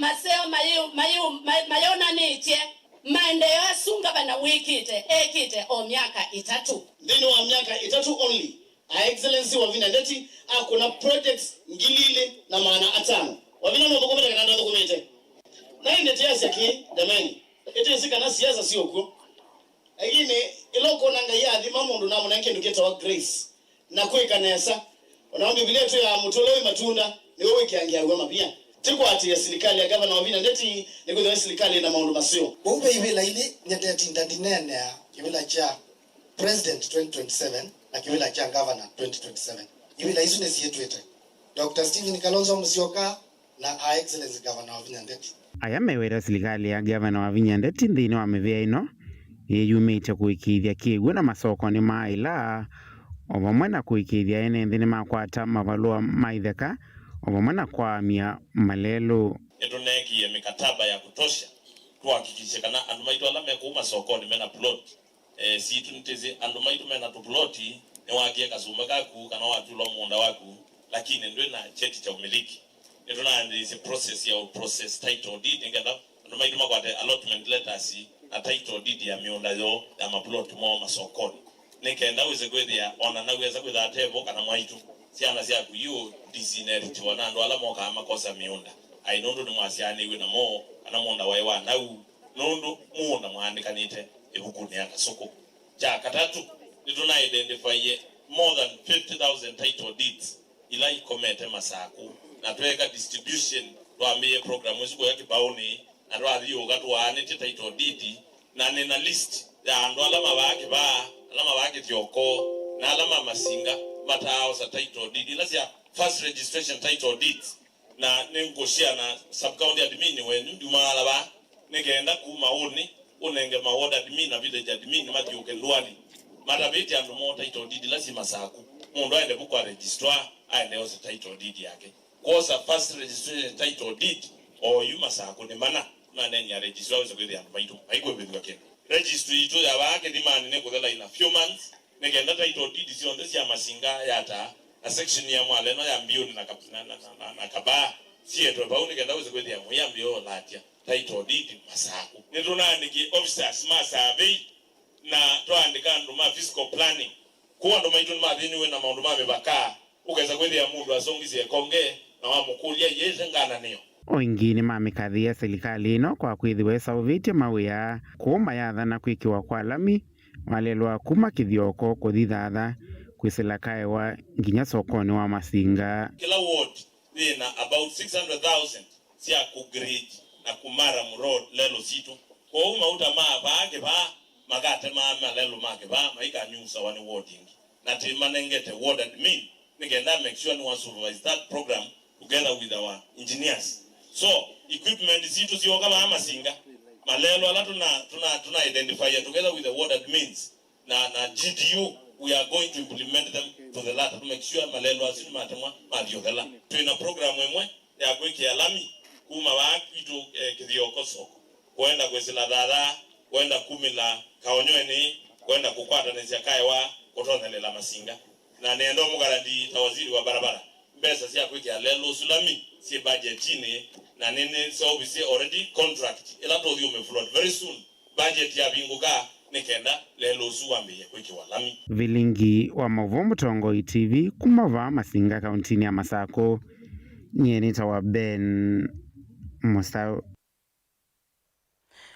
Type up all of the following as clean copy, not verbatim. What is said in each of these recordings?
maseo mayona niche maendeleo asunga bana wikite ekite o miaka itatu ndino wa miaka itatu only. Excellency Wavinya Ndeti akuna projects ngilile na maana atano Wavinya ndo dokumenta kana dokumenta na inde tiasi yake jamani ete sika na siasa sio ko agine iloko nanga ya adhi mamundu na mwana yake nduketa wa grace na kweka nesa unaomba vile tu ya mutolewe matunda ni wewe kiangia ngoma pia tiko ati ya serikali ya governor Wavinya Ndeti ni kwa serikali na maundu masio bombe ibela ile nyateti ndandinene ya kibela cha president 2027 na kibela cha governor 2027 ibela hizo ni yetu ete Dr. Stephen Kalonzo Musyoka na Excellency Governor Wavinya Ndeti ayamewera serikali ya governor Wavinya Ndeti ndini wa mivia ino yeyumite kuikithia kiegwe na masoko ni maila obamwe na kuikithia ene ndini makwata mavalua maitheka obamwe na kwamia malelo etoneki ya mikataba ya kutosha tuhakikishe kana andumaitu alame kuuma sokoni mena plot si tuniteze andumaitu mena tu ploti ni wakie kasumba kaku kana watu lo munda waku lakini ndio na cheti cha umiliki etona is a process ya process title deed ngenda andumaitu makwate allotment letters na title deed ya miunda yo ya maplot mo masokoni nikenda uze kwethia ona naweza kwetha tevo kana mwaitu siana sia ku you disinherit wana ndo ala moka makosa miunda ai nondo ni mwasiani we na mo ana monda waiwa nau nondo muona mwandikanite ebukuni yanga soko ja katatu nituna identify more than 50,000 title deeds ilai komete masaku na tuweka distribution tuambie program wesuko yake baoni na tuadhi ogatu waanete title deed na nina list ya ndo alama wake tioko na alama masinga matao sa title deed lazia first registration title deeds na nengoshia na sub county admin wenu ndumala ba negenda ku maoni unenge maward admin na village admin mati ukendwani matabeti andu mo title deed lazima saku mundu aende buku registrar aende ose title deed yake kosa first registration title deed o yuma saku ni mana na nenya registrar uze kweli andu maitu haiko bidu yake registry ito ya baake dimani ne kudela ina few months negenda title deed sio ndesi ya masinga yata a section ya mwale no ya mbioni na kaba sieto bauni kenda uze kweli ya muyambio latia title deed masaku nituna ndiki officers ma survey na twaandika ndo ma fiscal planning kuwa ndo maitu mathini we na maundu mabaka ukaweza kweli ya mundu asongizie konge na wamukulia yeze ngana niyo oingini mamikathia serikali ino kwa kwithiwesa uvitie mawia kuuma yatha na kwikiwa kwa lami walelwa kuma kithioko kuthithatha kwisila kaewa nginya sokoni wa masinga kila ward ina about 600,000 sia kugrade na kumara road lelo situ kwa uma utama baage ba magate mama lelo make ba maika nyusa wani warding na timanengete ward admin nigenda make sure ni supervise that program together with our engineers so equipment situ sio kama masinga malelo ala tuna identify together with the ward admins na GDU we are going to implement them to the latter to make sure malelo asini matemwa madiodela tuna program emwe ya kwiki alami kuma wakitu kithioko soko kwenda kwesila dada kwenda kumila kaonyweni kwenda kukwata nesi akaewa kutonelela masinga na nendo mugarandi tawaziri wa barabara mbesa sia kwiki alelo sulami si budget ni na nene so we see already contract ila to you flood very soon budget ya binguka nikenda lelo suambie kwiki walami vilingi wa Mavumo Tongo TV kumava masinga kauntini ya Masako nyenita wa Ben Musau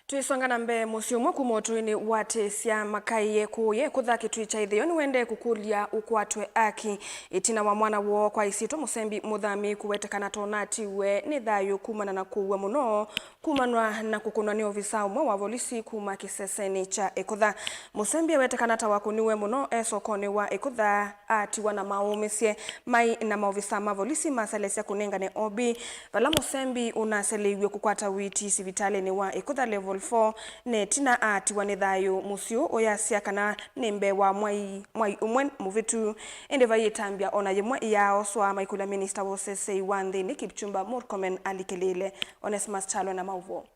Tuisonga na mbe musiumwe kumotuini watesia makaiye kuye kuthaki tuicha ithio ni wende kukulia ukwatwe aki itina wa mwana wo kwa isito musembi muthami kuwetekana tonati we ni thayu kumana na kuwa muno kumanwa na kukunwa ni ofisa umwe wa polisi kuma kiseseni cha Ikutha musembi wetekana tawakuniwe muno esokoni wa Ikutha atiwa na maumisye mai na maofisa ma polisi masalesia kunengane obi vala musembi unaseliwe kukwata witi sivitale ni wa Ikutha level 4 netina atiwa ni thayu musio oyasia kana nembe wa mwai umwen muvitu endeva yetambia ona yemwe yao swa maikula minister wosese wandhi ni Kipchumba Murkomen alikelele Onesmus Chalo na mauvo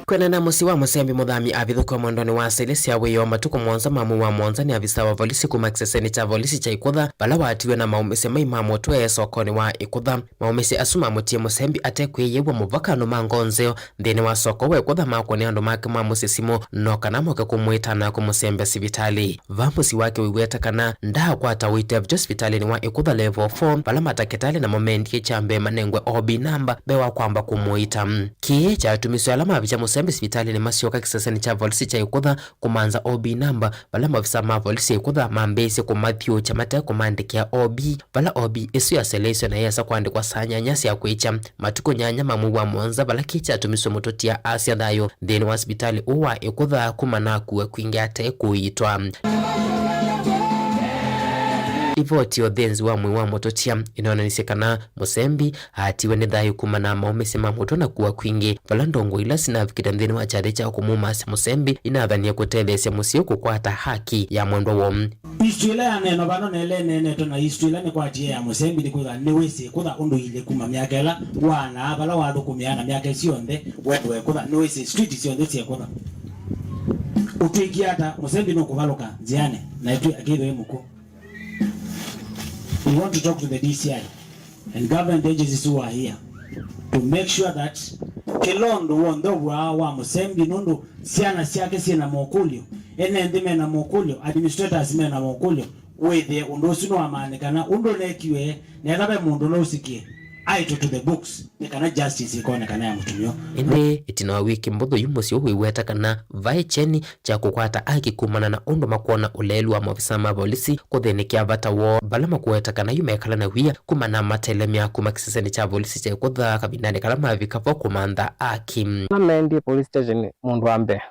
Kwenana musi wa Musembi Muthami abithukwa mwendoni wa asili cia wiyo matuko monza mamu wa monza ni avisa wa volisi kuma kiseseni cha volisi cha Ikutha bala watiwe na maumisi maimamo tuwe sokoni wa Ikutha. Maumisi asuma mutie Musembi atekwiyewa muvakano mangonzeo nthini wa soko wa Ikutha mako ni andu make mamusisimo no kana moke kumwitana kumusembe sivitali. Vamusi wake wiweta kana ndaa kwata wite vjo sivitali ni wa Ikutha level 4 bala matakitali na momendi chambe manengwe obi namba bewa kwamba kumuita. Kie cha tumiso alama vicha Musembi sivitali ni masioka kiseseni cha volisi cha Ikutha kumanza obi namba bala mavisa ma volisi Ikutha mambesi kumathio chamate kumandikia obi bala obi isu ya selesio na yesa kuandikwa sanya nyasi ya kuicha matuko nyanya mamu wa monza bala kicha tumiso mutotia Asia dayo thini wa sivitali uwa Ikutha kumana kuwe kuingia te kuitwa Ivoti othenzi wa mwi wa mototia inaonanisekana Musembi atiwe ni thayu kumana maumisi mamuto na kuwa kwingi vala ndongo ila sinavikita nthini wa chade cha kumumasi Musembi inathania kutelesya musio kukwata haki ya mwendwa wo Istuila ya neno vano nele nene tona istuila ni kwa tia ya Musembi ni kutha niwezi kutha undu ile kuma miakela wana vala wadhu kumiana miake sionde wewe kutha niwezi street sionde siya kutha utuikiata Musembi no kuvaluka ziane na itu akiwe muko. We want to talk to the DCI and government agencies who are here to make sure that Kilondo wondo wa Musembi nondo siana siake sina mokulio ene ndime na mokulio administrators me na mokulio wethe undo sino amanikana undo nekiwe netabe mundu no usikie aito to the books nekana justice ikone kana ya mutumio ende itina wiki mbuthu yumusio wiweta kana vai cheni cha kukwata aki kumana na undo makuona ulelu wa maofisa ma polisi kuthinikia vata wo bala makuweta kana yumekala na wia kumana matelemia kuma kiseseni cha polisi cha Ikutha kabinani kala mavika po kumanda aki mendi police station mundu ambe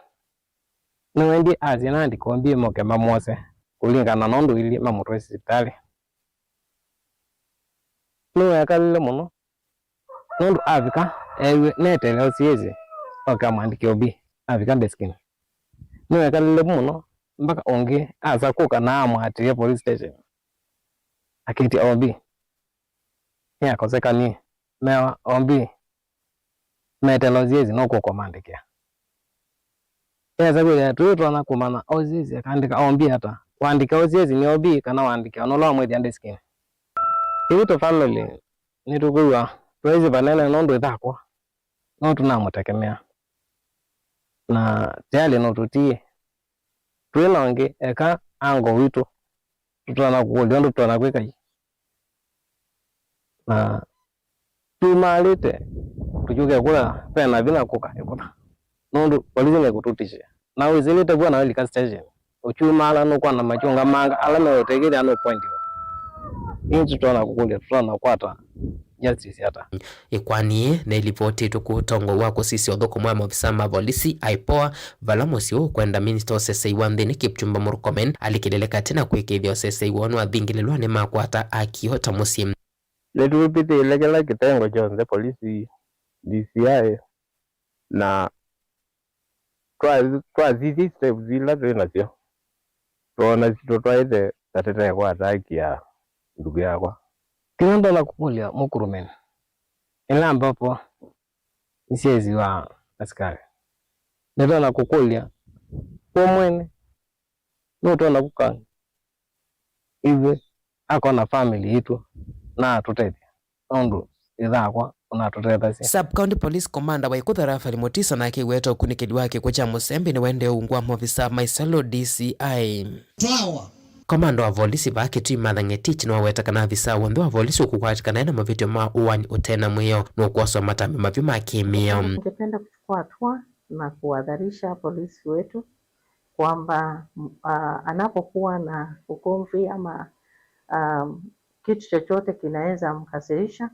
nwendi azina ndikombie moke mamose kulingana na ndu ili mamutwe sipitali no kalile muno nundu avika ewe netele osiezi okamandike obi avika deskini no kalile muno mpaka onge aza kuka na amwati police station akiti obi ya kosekani mewa obi netele osiezi no kukomandike eza kweli tuto na kumana osiezi akandika obi hata waandika osiezi ni obi kana waandika onola mwedi deskini Ito family nitukuwa tuwezi banene nondo ithakwa no tunamutekemea na tayari no tutie twinonge eka ango witu tutana kuolia ndo tutana kwekai na tumalite tujuke kula pena vina kuka Ikutha nondo polisi ne kututisha na wizilite bwana wali ka station uchumala no kwa na machunga manga alame otegele ano point inchi tuona kukulia tutana kwata justice hata ikwani na ilipoti tukutongo wako sisi odhoko mwa maofisa ma polisi aipoa vala musio kwenda minister sesei wanthini Kipchumba Murkomen alikideleka tena kwikithio sesei wonu athingililwa ni makwata akihota musim letu pite ilegela kitengo chonde polisi DCI na kwa zizi steps zila tunacio tuona sitotwaite tatete kwa ataki ya ndugu yakwa kinondo la kukulia Mukurumen ila ambapo isiezi wa askari ndio na kukulia kwa mwene ndio na kukaa hivi ako na family yetu na tutete ondo idhakwa na tutete Sub County Police Commander wa Ikutha Rafael Mutisa na kiweto kunikidi wake kwa Musembi ni wende ungwa maofisa Maisalo DCI twawa Komando wa volisi baki tu mathangetichi na waweta kana visa wambe wa volisi ukukwatikana na mavitio maa uwani utena mwiyo na ukuwaswa matami mavyo makimia. Ningependa kuchukua hatua na kuwadharisha polisi wetu kwamba anapokuwa na ugomvi ama kitu chochote kinaweza mkasirisha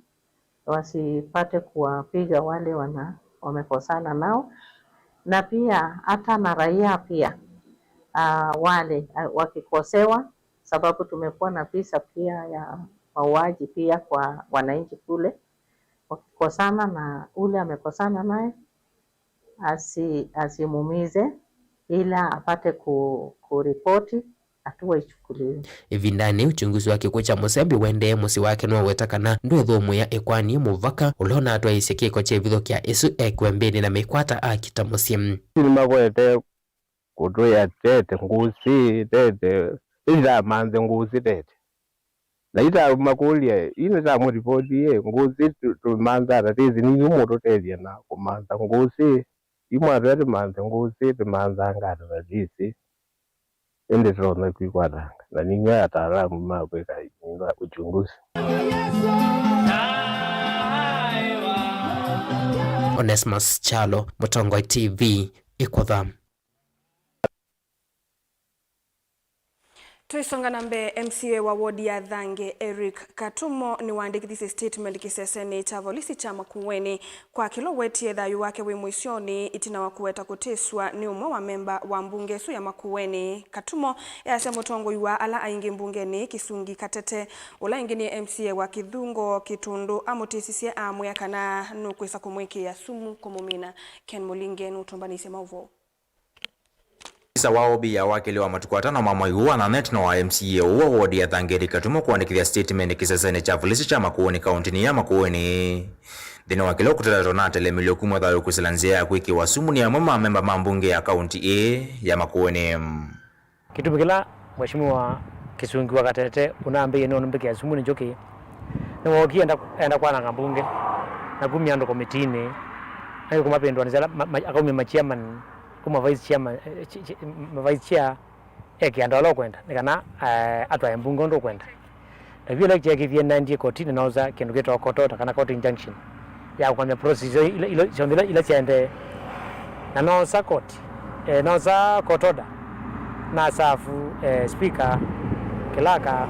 wasipate kuwapiga wale wamekosana nao, na pia hata na raia pia wale wakikosewa, sababu tumekuwa na visa pia ya mauaji pia kwa wananchi kule, wakikosana na ule amekosana naye asimumize ila apate kuripoti hatua ichukuliwe. Ivindani uchunguzi wa kikuo cha Musembi wende musi wake no wetakana ndo thomo ya ekwani muvaka ulona atwa iseke ko chevitho kya isu ekwembeni na mekwata akita musim. Ni magwete kutoya tete ngusi tete ila manze ngusi tete. Na ita makulia ine ta mu report ye ngusi tu manza tatizi ni moto tete na kumanza ngusi imwa tete manze ngusi tu manza ngata tatizi. Ende tunaona kuikwata na ninyi ataalamu mapeka uchunguzi. Onesmus Chalo, Mutongoi TV, Ikwetha. Tuisonga nambe MCA wa wodi ya Thange Eric Katumo ni waandikithise statement kiseseni cha polisi cha Makueni kwa kilo wetie thayu wake wi mwisoni itina wa kuweta kuteswa ni umwe wa memba wa mbunge su ya Makueni. Katumo yasema Mutongoi wa ala aingi mbungeni Kisungi Katete ula ingi ni MCA wa Kithungo Kitundu amutisisie amwe kana nukwisa kumwiki ya sumu kumumina. Ken Mulinge nutumbanise mauvo. Isa waobi ya wakili wa matukwatana mamaihuwa na netno wa MCA uwa wodi ya Thange Eric Katumo kuandikithia statement kiseseni cha polisi cha Makueni kauntini ya Makueni. Dino wakilo kutela tonate le milio kumwa dhayo kusilanzia ya kuiki wa sumu ni ya mwema memba mambunge ya kaunti A ya Makueni. Kitu mikila mheshimiwa Kisungi wa Katete unaambia ino mbeke ya sumu ni joki na wakia enda kwa na mbunge na gumi ando komitini na kumapendo anizala akaumi machairman kuma vice chair eki andalo kwenda nikana atwa mbunge ndo kwenda na vile like kivye 90 kotini nauza kindu geto kotota kana court injunction ya kwa procedure ile siende na nauza court nauza kotoda na safu speaker kilaka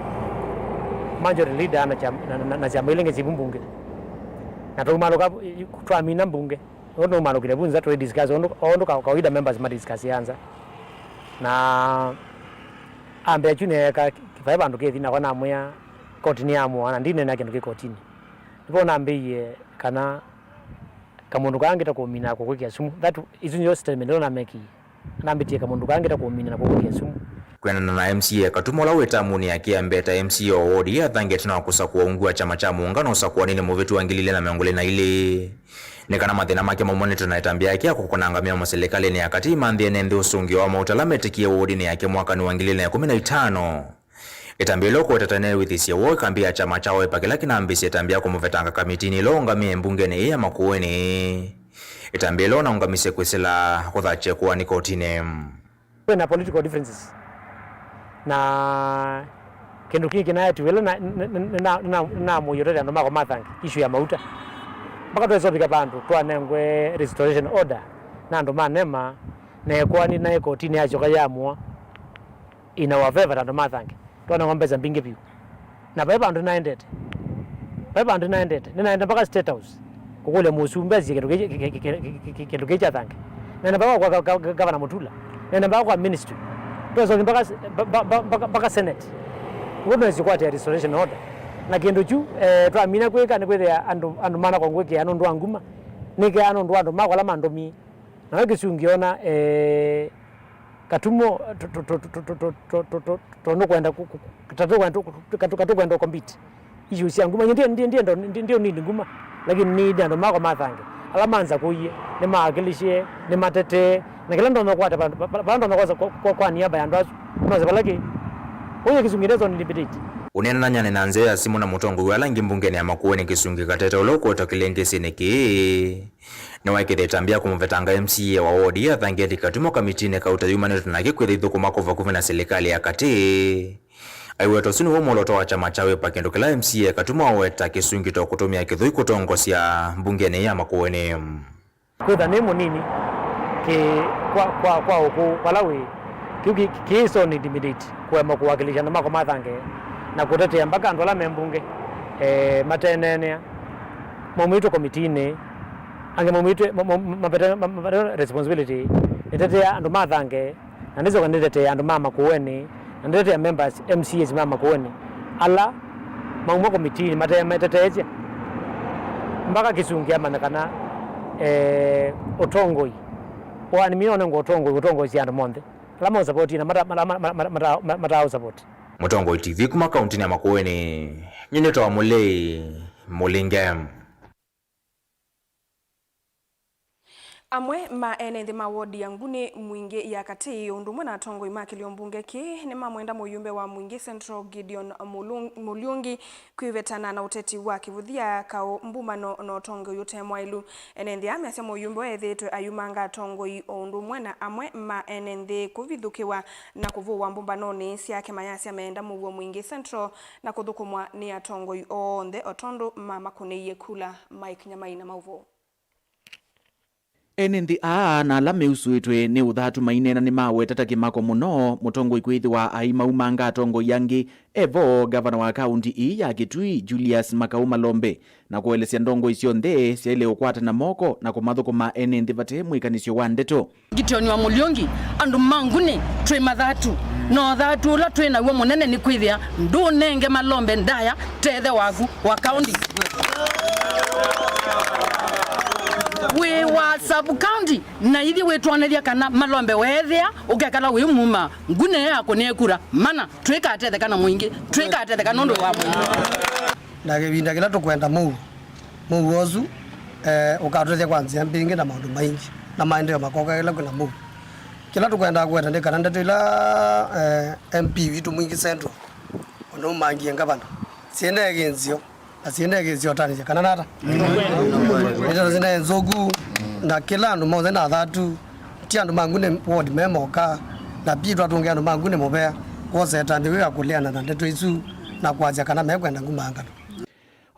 majority leader na chama ile ngezi mbunge na tuma loka kutwa mina mbunge ono malo kile bunza to discuss ono kawaida members ma discuss yanza na ambe chune ka kifai bandu kethi na kona moya kotini amo na ndine na kindu ke kotini ndipo naambiye kana kamundu kange ta kuumina ko kwikia sumu that is your statement na make naambitie kamundu kange ta kuumina na ko kwikia sumu kwena na MCA Katumo la wetamuni yake ambeta MCA wodi ya Thange tena kusa kuungua chama cha muungano usakuwa nini muvetu wangilile na miongole na ile nekana mathina make mamonito na itambia yake kukonangamia maserikali ni yakati mandhi nende usungi wa mautalametikie wodi ni yake mwaka ni wangilile na 15 itambilo kwa tatane withisia wo kambia chama chao epakela kinambisi itambia kumuvetanga kamitini lo ngamie mbungeni ya Makueni itambilo na ungamise kwesela kuthache kuwa ni kotini na political differences na kindu kiki na yetu wele na moyorera ndo mako mathangi issue ya mauta mpaka tuwezo pika bandu kwa nengwe restoration order na ndo manema na kwa ni na kotini ya choka yamwa ina waveva ndo mathangi tuana ngombeza mbinge piu na baba ndo naendete ninaenda mpaka state house kukule musumbezi kindu kicha thangi na baba kwa governor Mutula na baba kwa ministry tuwezo mpaka senate wono zikwata restoration order na kindu chu twamina kweka ni kwethia andu mana kwa ngweke anu ndo anguma nike anu ndo andu makola mandomi na weke sungiona Katumo to no kwenda kwenda compete issue si anguma ndio ni nguma lakini ni ndo mako mathange alamanza kuye ni maakilishe ni matete na kila ndo nakwata bando nakoza kwa niaba ya ndazo unaza balaki oyo kisungirezo ni libiditi unena nanyane na nze ya simu na Mutongo wala ngimbungeni ya Makueni Kisungi Katete uloko tokilenge siniki ni waikithe tambia kumuvetanga MCA wa wodi ya Thange Eric Katumo kamitine kautayumane tunake kwethe ithuku makova kuvi na serikali ya kati aiweto sinu humo loto wa chama chawe pakendo kila MCA Katumo waweta Kisungi to kutumia kithui kutongosia mbungeni ya Makueni kwetha nemo nini kwa uku walawe kiso ni intimidate kwa makuwakilisha na mako mathange na kutetea mpaka andola membunge matenenea momito komitini ange momito responsibility nitetea ando mathange na ndizo kanitetea ando mama Makueni na nitetea members MCAs mama Makueni ala maumo komitini matetea mpaka Kisungi ama kana Otongoi wani mione ngo Otongoi si ando monde alama support na mata support Mutongo TV kuma kaunti ya Makueni nyenyeto wa Mulingem. Amwe maenende mawodi ya ngune mwingi ya kati undumwe na tongo imakilio mbunge ki ni mamwenda muyumbe wa mwingi Central Gideon Mulyungi kuivetana na uteti wa kivuthia kao mbumano no tongo yote mwailu enende amesema muyumbe wethitwe ayumanga tongo i undumwe na amwe maenende kuvithukiwa na kuvuwa mbumbanoni siake mayasi ameenda muwo mwingi Central na kuthukumwa ni atongo i onde otondo makuneiye kula Mike Nyamaina mauvo. Enendi na alame usuitwe ni uthatu mainena ni mawetata kimako muno mutongo ikwithiwa aimaumanga atongo yangi evo gavana wa kaunti ii ya Kitui Julius Makauma Lombe na kuelesya ndongo isio nthe siaile ukwata na moko na kumathukuma enendi vate mwikanisyo wa ndeto Gideon wa Mulyungi andu manguni twe mathatu no thatu la twe na wo munene ni kwithia ndunenge Malombe ndaya tethe waku wa kaunti we wa sub county na ithi wetwaneria kana Malombe wethia ukekala wi muma ngune yako nekura mana twika atete kana mwingi twika atete kana ndo wa mwingi na kibinda kila tukwenda mu wozu ukatete kwanza mbingi na maundu maingi na maendeleo makoka kila kuna mu kila tukwenda kwenda ndikana ndeto ila MP witu mwingi Central ono mangi ngabana siende genzio asiende genzio tani kana nata ndio zina nzogu na kila andu moze na thatu ti andu mangune ward memoka na bitwa tunge andu mangune mobea koze tandi wika kuliana na ndeto isu na kwaja kana mekwenda ngumanga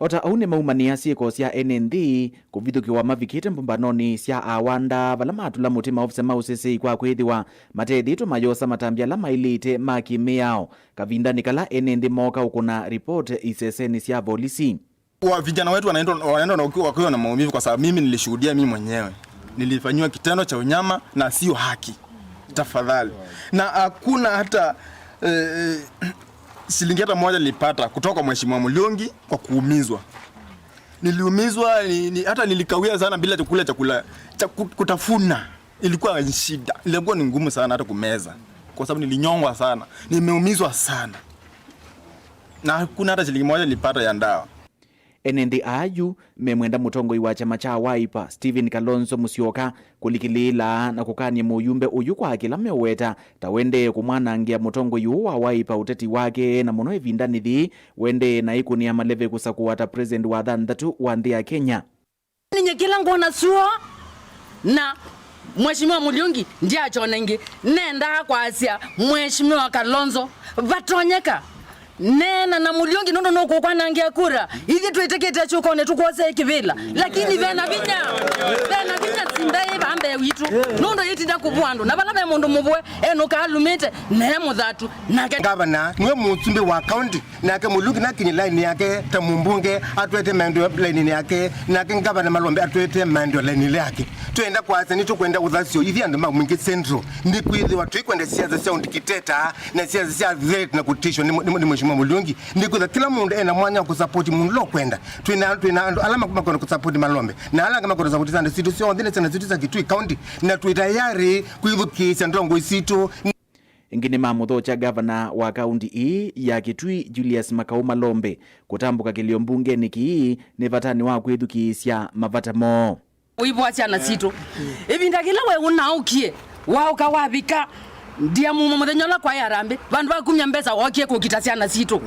ota aune maumania sieko sia NND kuvithukiwa mavikite mbumbanoni sia awanda vala matula mutima ofisa mausese kwa kwithiwa matethitwe mayosa matambia la mailite makimiao kavindani kala NND moka ukuna report iseseni sia polisi wa vijana wetu wanaenda na wakiwa na maumivu kwa sababu mimi nilishuhudia mimi mwenyewe nilifanywa kitendo cha unyama na sio haki tafadhali na hakuna hata shilingi hata moja nilipata kutoka kwa mheshimiwa Mulyungi kwa kuumizwa. Niliumizwa hata nilikawia sana bila chakula kutafuna. Ilikuwa shida. Ilikuwa ni ngumu sana hata kumeza kwa sababu nilinyongwa sana. Nimeumizwa sana. Na hakuna hata shilingi moja nilipata ya ndawa. NND ayu memwenda mutongo iwa chama cha Wiper Stephen Kalonzo Musyoka kulikilila na kukania muyumbe uyu kwa kila meweta tawende kumwanangia mutongo yu wa Wiper uteti wake na muno evindanithi wende na ikunia maleve kusakuwata president wa thanthatu wa nthi ya Kenya ninye kila ngona suo na mheshimiwa Mulyungi ndiye achonengi nenda kwa asia mheshimiwa Kalonzo vatonyeka nena na Mulyungi nondo noko kwa nangia kura hivi tuitekete chukone tukose kivila lakini vena vinya sindai bambe witu nondo yitinda kubwandu na balabe mundu mubwe eno kalumite ne muthatu na gavana mwe mutsumbe wa county na ke Mulyungi na kini line yake ta mumbunge atwete mendo line yake na ke gavana Malombe atwete mendo line yake twenda kwa sani tukwenda uthasio hivi ande mwingi Central ndi kuithi watu ikwenda siasa sound kiteta na siasa threat na kutisho ni mheshimiwa Mulyungi ndikuza kila mundu ena mwanya kusupport mundu lo kwenda twina alama kuma kwa kusupport Malombe na alama kama kwa support sande situ sio ndine sana situ za Kitui county na twitayari kuivukisha ndongo isitu ingine mamutho cha gavana wa kaunti ii ya Kitui Julius Makauma Lombe kutambuka kilio mbunge niki ni vatani wa kwithukisya mavata mo uibwa chana situ hivi ndakila we unaukie wao kawabika ndia muthenyola kwa yarambe bandu bakumya mbesa wokie kukitasiana sito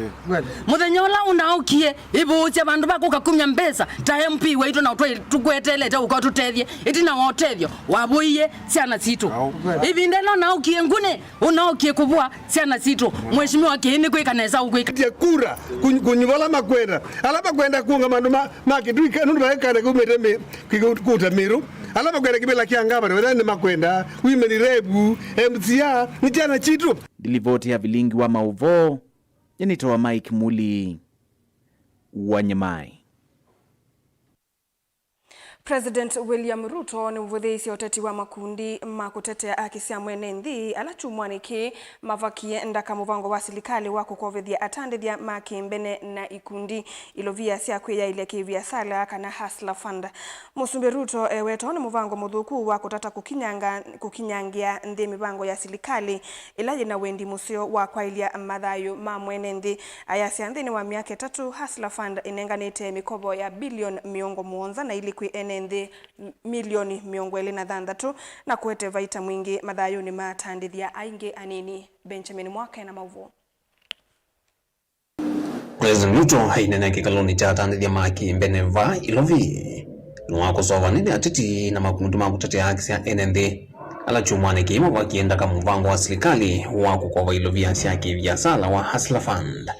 muthenyola unaukie ibuche bandu bakukakumya mbesa ta MP weito na tukwetelete ukatutethie itina wotethio wabuiye siana sito ibi ndelo naukie ngune unaukie kubwa siana sito mheshimiwa kihini kwikanesa ukwikia kura kunyivola makwenda alaba kwenda kunga mandu Kitui nundu baekana kumete kutamiru alaba kwenda kibela kiangaba wena makwenda women rebu MCA ni jana chitu dilivoti ya vilingi wa mauvo yanitoa Mike Muli wa Nyamai. President William Ruto ni mvudhisi oteti wa makundi makutetea haki cia mwene nthi alachumwaniki mavakie ndaka muvango wa serikali wa kukovithia atandithia makimbene na ikundi ilovia cia kwiyailia kivia sala kana Hustler Fund. Musumbi Ruto weto ni muvango muthuku wa kutata kukinyangia nthi mivango ya serikali ila yina wendi musio wa kwailia mathayo ma mwene nthi. Ayasia nthini wa miaka 3 Hustler Fund inenganite mikobo ya bilioni 700 na ili nthi milioni 26 na kuete vaita mwingi mathayo ni matandithia aingi anini. Benjamin Mwake na mauvu. President Ruto hainene kikaloni cha atandithia makimbene va ilovi nuwako sova nini atiti na makundi makutetea haki cia NND alachumwaniki mavakienda kama muvango wa serikali wa kukova ilovia cia kibiasala wa Hustler Fund.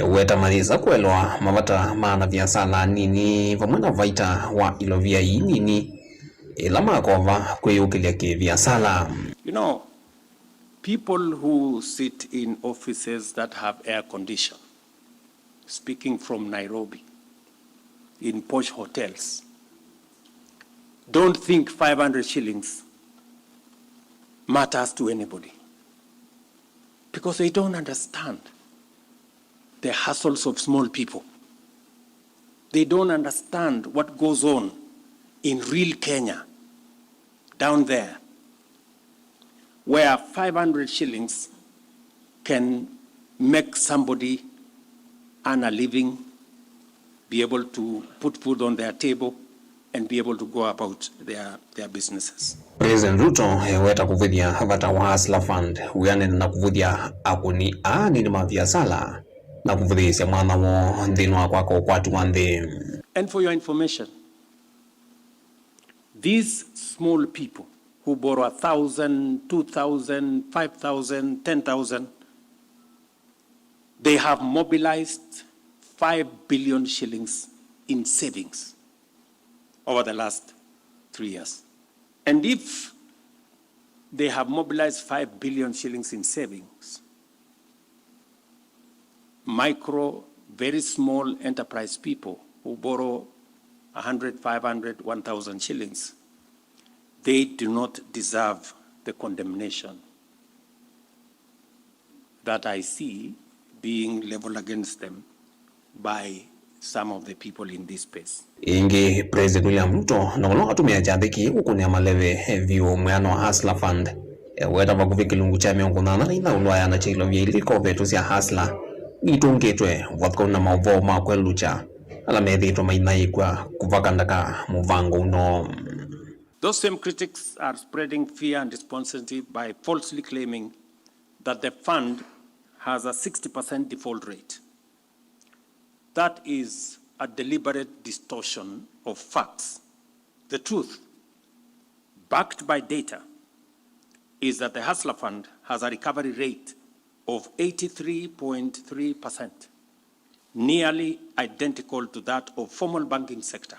Weta mariza kuelwa mavata maana biasala nini vamwana vaita wa ilovia hii nini ila makova kweyukilia kibiasala. You know, people who sit in offices that have air condition, speaking from Nairobi, in posh hotels, don't think 500 shillings matters to anybody. Because they don't understand the hassles of small people. They don't understand what goes on in real Kenya, down there, where 500 shillings can make somebody earn a living, be able to put food on their table, and be able to go about their businesses. President Ruto weta kuvudhia havata wa Hustler Fund uyane na kuvudhia akuni nini mabiasala na kuvudhia mwana wo ndinu wa kwako kwatu wande. And for your information, these small people who borrow 1,000, 2,000, 5,000, 10,000, they have mobilized 5 billion shillings in savings over the last 3 years. And if they have mobilized 5 billion shillings in savings, micro, very small enterprise people who borrow 100, 500, 1,000 shillings, they do not deserve the condemnation that I see being leveled against them by some of the people in this space. Ingi President William Ruto nolo atumia jandiki ukunia maleve vio mweano wa Hustler Fund. Weta vakuvi kilungu cha miongo nana ina ulwaya na chilo vya iliko vetu siya Hustler. Itungitwe wadko na mauvo makwe lucha. Alamedhito mainai kwa kuvakandaka muvango uno. Those same critics are spreading fear and despondency by falsely claiming that the fund has a 60% default rate. That is a deliberate distortion of facts. The truth, backed by data, is that the Hustler Fund has a recovery rate of 83.3%, nearly identical to that of formal banking sector,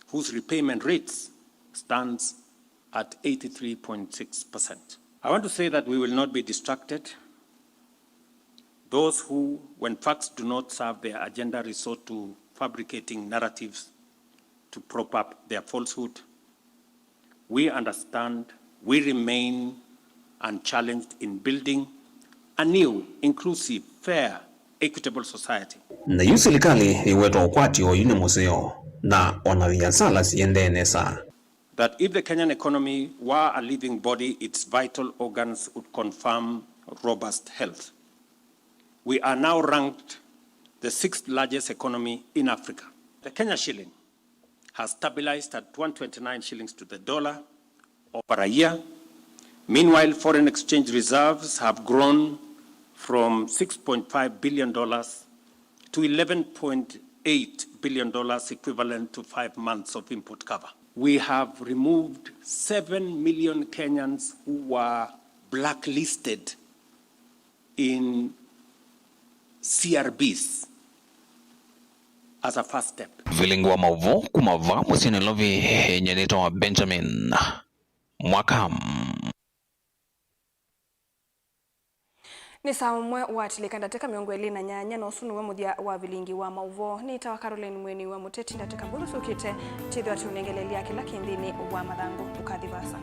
whose repayment rates stands at 83.6%. I want to say that we will not be distracted. Those who, when facts do not serve their agenda, resort to fabricating narratives to prop up their falsehood. We understand, we remain unchallenged in building a new, inclusive, fair, equitable society. Na yu serikali iweto ukwati o yune museo na onaviasala siendene sa. That if the Kenyan economy were a living body, its vital organs would confirm robust health. We are now ranked the 6th largest economy in Africa. The Kenya shilling has stabilized at 129 shillings to the dollar over a year. Meanwhile, foreign exchange reserves have grown from $6.5 billion to $11.8 billion, equivalent to 5 months of import cover. We have removed 7 million Kenyans who were blacklisted in CRBs as a first step. Vilingwa mauvo kumava musine lovi nyenito wa Benjamin Mwakam. Ni saa mwe watilika ndateka miongo eli na nyanya na usunu wa mudia wa vilingi wa mauvo ni tawa Caroline Mweni wa muteti ndateka mbulu sukite tidhi watu unengelelia kila kindini wa madhangu ukadhivasa.